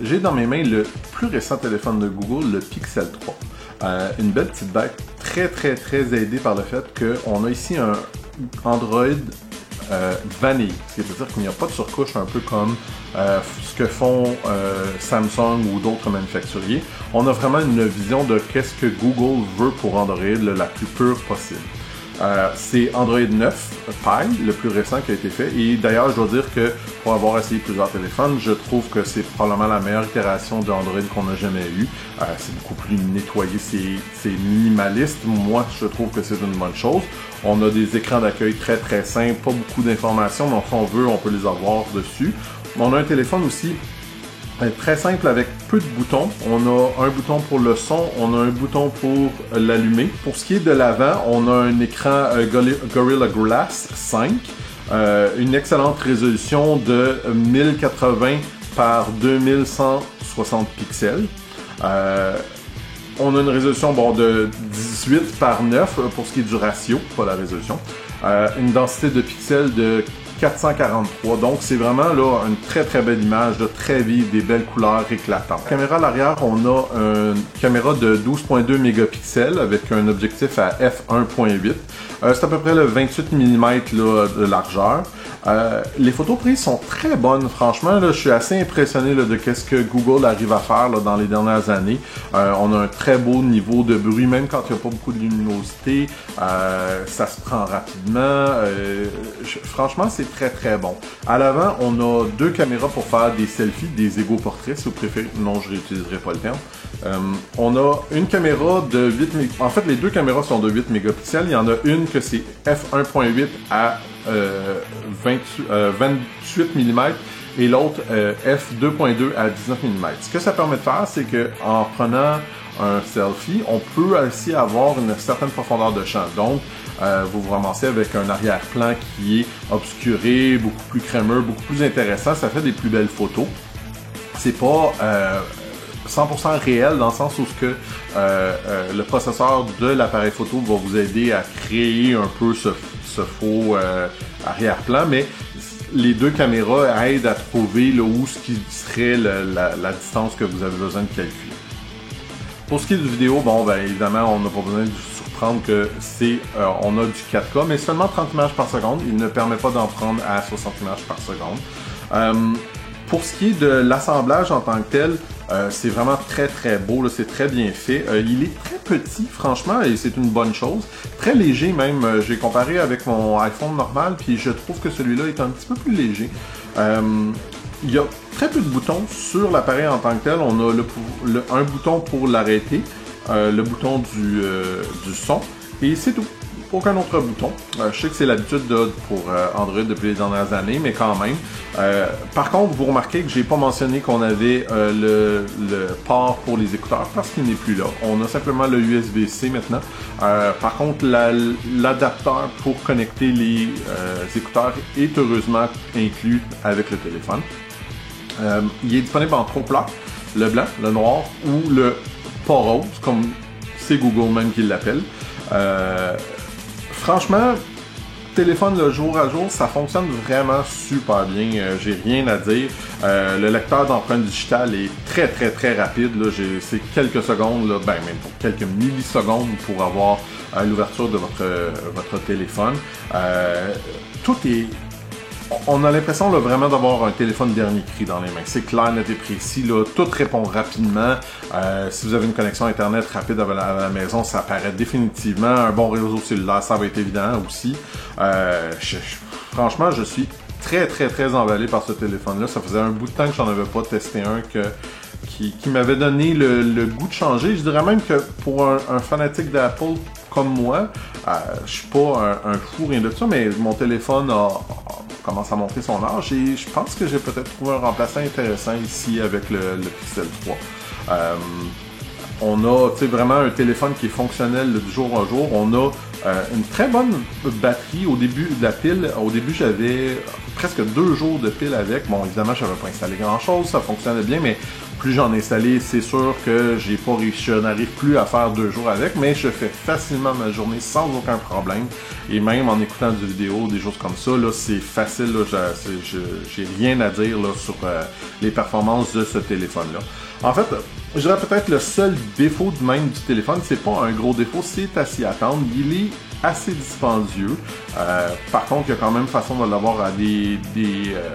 j'ai dans mes mains le plus récent téléphone de Google, le Pixel 3. Une belle petite bête, très aidée par le fait qu'on a ici un Android vanille, ce qui veut dire qu'il n'y a pas de surcouche, un peu comme ce que font Samsung ou d'autres manufacturiers. On a vraiment une vision de qu'est-ce que Google veut pour Android la plus pure possible. C'est Android 9 Pie, le plus récent qui a été fait. Et d'ailleurs, je dois dire que pour avoir essayé plusieurs téléphones, je trouve que c'est probablement la meilleure itération d'Android qu'on a jamais eue. C'est beaucoup plus nettoyé, c'est minimaliste. Moi, je trouve que c'est une bonne chose. On a des écrans d'accueil très simples, pas beaucoup d'informations, mais si on veut, on peut les avoir dessus. On a un téléphone aussi très simple avec peu de boutons. On a un bouton pour le son, on a un bouton pour l'allumer. Pour ce qui est de l'avant, on a un écran Gorilla Glass 5, une excellente résolution de 1080 par 2160 pixels. On a une résolution de 18 par 9 pour ce qui est du ratio, pas la résolution. Une densité de pixels de 443, donc c'est vraiment là une très belle image, de très vive, des belles couleurs éclatantes. Caméra à l'arrière, on a une caméra de 12.2 mégapixels avec un objectif à f1.8. C'est à peu près le 28 mm là, de largeur. Les photos prises sont très bonnes, franchement. Là, je suis assez impressionné là, de ce que Google arrive à faire là, dans les dernières années. On a un très beau niveau de bruit, même quand il n'y a pas beaucoup de luminosité. Ça se prend rapidement. Franchement, c'est très bon. À l'avant, on a deux caméras pour faire des selfies, des égo-portraits, si vous préférez. Non, je réutiliserai pas le terme. On a une caméra de 8 mégapixels. En fait, les deux caméras sont de 8 mégapixels. Il y en a une que c'est f1.8 à 28 mm et l'autre f2.2 à 19 mm. Ce que ça permet de faire, c'est que en prenant un selfie, on peut aussi avoir une certaine profondeur de champ. Donc, vous vous ramassez avec un arrière-plan qui est obscuré, beaucoup plus crémeux, beaucoup plus intéressant. Ça fait des plus belles photos. C'est pas 100% réel dans le sens où le processeur de l'appareil photo va vous aider à créer un peu ce faux arrière-plan, mais les deux caméras aident à trouver là, où ce qui serait la distance que vous avez besoin de calculer. Pour ce qui est du vidéo, bon, ben évidemment, on n'a pas besoin de surprendre que on a du 4K, mais seulement 30 images par seconde. Il ne permet pas d'en prendre à 60 images par seconde. Pour ce qui est de l'assemblage en tant que tel, c'est vraiment très beau, c'est très bien fait. Il est très petit, franchement, et c'est une bonne chose. Très léger même, j'ai comparé avec mon iPhone normal, puis je trouve que celui-là est un petit peu plus léger. Il y a très peu de boutons sur l'appareil en tant que tel. On a un bouton pour l'arrêter, le bouton du son, et c'est tout. Aucun autre bouton. Je sais que c'est l'habitude pour Android depuis les dernières années, mais quand même. Par contre, vous remarquez que j'ai pas mentionné qu'on avait le port pour les écouteurs parce qu'il n'est plus là. On a simplement le USB-C maintenant. Par contre, l'adapteur pour connecter les écouteurs est heureusement inclus avec le téléphone. Il est disponible en trois couleurs, le blanc, le noir ou le pas rose, comme c'est Google même qui l'appelle. Franchement, téléphone le jour à jour, ça fonctionne vraiment super bien. J'ai rien à dire. Le lecteur d'empreintes digitales est très rapide. C'est quelques secondes, là, ben même pour quelques millisecondes pour avoir l'ouverture de votre téléphone. Tout est... On a l'impression vraiment d'avoir un téléphone dernier cri dans les mains. C'est clair, net et précis. Là, tout répond rapidement. Si vous avez une connexion Internet rapide à la maison, ça apparaît définitivement. Un bon réseau cellulaire, ça va être évident aussi. Franchement, je suis très emballé par ce téléphone-là. Ça faisait un bout de temps que j'en avais pas testé un qui m'avait donné le goût de changer. Je dirais même que pour un fanatique d'Apple comme moi, je suis pas un fou, rien de ça, mais mon téléphone commence à montrer son âge et je pense que j'ai peut-être trouvé un remplaçant intéressant ici avec le Pixel 3. On a vraiment un téléphone qui est fonctionnel du jour au jour. On a une très bonne batterie au début de la pile. Au début, j'avais presque 2 jours de pile avec. Bon, évidemment, je n'avais pas installé grand-chose, ça fonctionnait bien, mais plus j'en ai installé, c'est sûr que je n'arrive plus à faire 2 jours avec, mais je fais facilement ma journée sans aucun problème. Et même en écoutant des vidéos, des choses comme ça, là, c'est facile. Là, j'ai rien à dire là, sur les performances de ce téléphone-là. En fait, je dirais peut-être le seul défaut de même du téléphone, c'est pas un gros défaut, c'est à s'y attendre. Il est assez dispendieux. Par contre, il y a quand même façon de l'avoir à des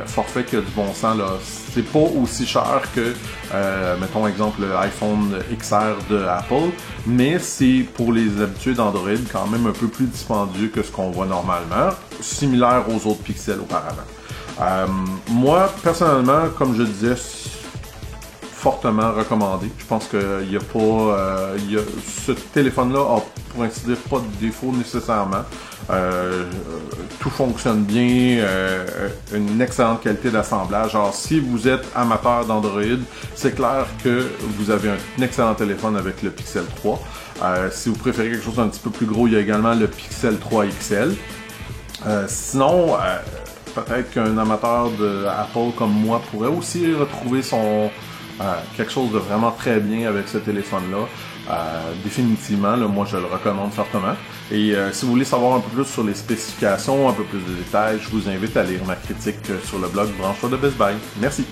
forfaits qui a du bon sens. Là. C'est pas aussi cher que, mettons exemple, l'iPhone XR de Apple, mais c'est pour les habitués d'Android quand même un peu plus dispendieux que ce qu'on voit normalement, similaire aux autres Pixels auparavant. Moi, personnellement, comme je disais, fortement recommandé. Je pense qu'il y a pas, ce téléphone-là a, pour ainsi dire, pas de défaut nécessairement. Tout fonctionne bien, une excellente qualité d'assemblage. Alors, si vous êtes amateur d'Android, c'est clair que vous avez un excellent téléphone avec le Pixel 3. Si vous préférez quelque chose d'un petit peu plus gros, il y a également le Pixel 3 XL. Sinon, peut-être qu'un amateur d'Apple comme moi pourrait aussi retrouver quelque chose de vraiment très bien avec ce téléphone-là. Définitivement, là, moi je le recommande fortement. Et si vous voulez savoir un peu plus sur les spécifications, un peu plus de détails, je vous invite à lire ma critique sur le blog Branche-toi de Best Buy. Merci!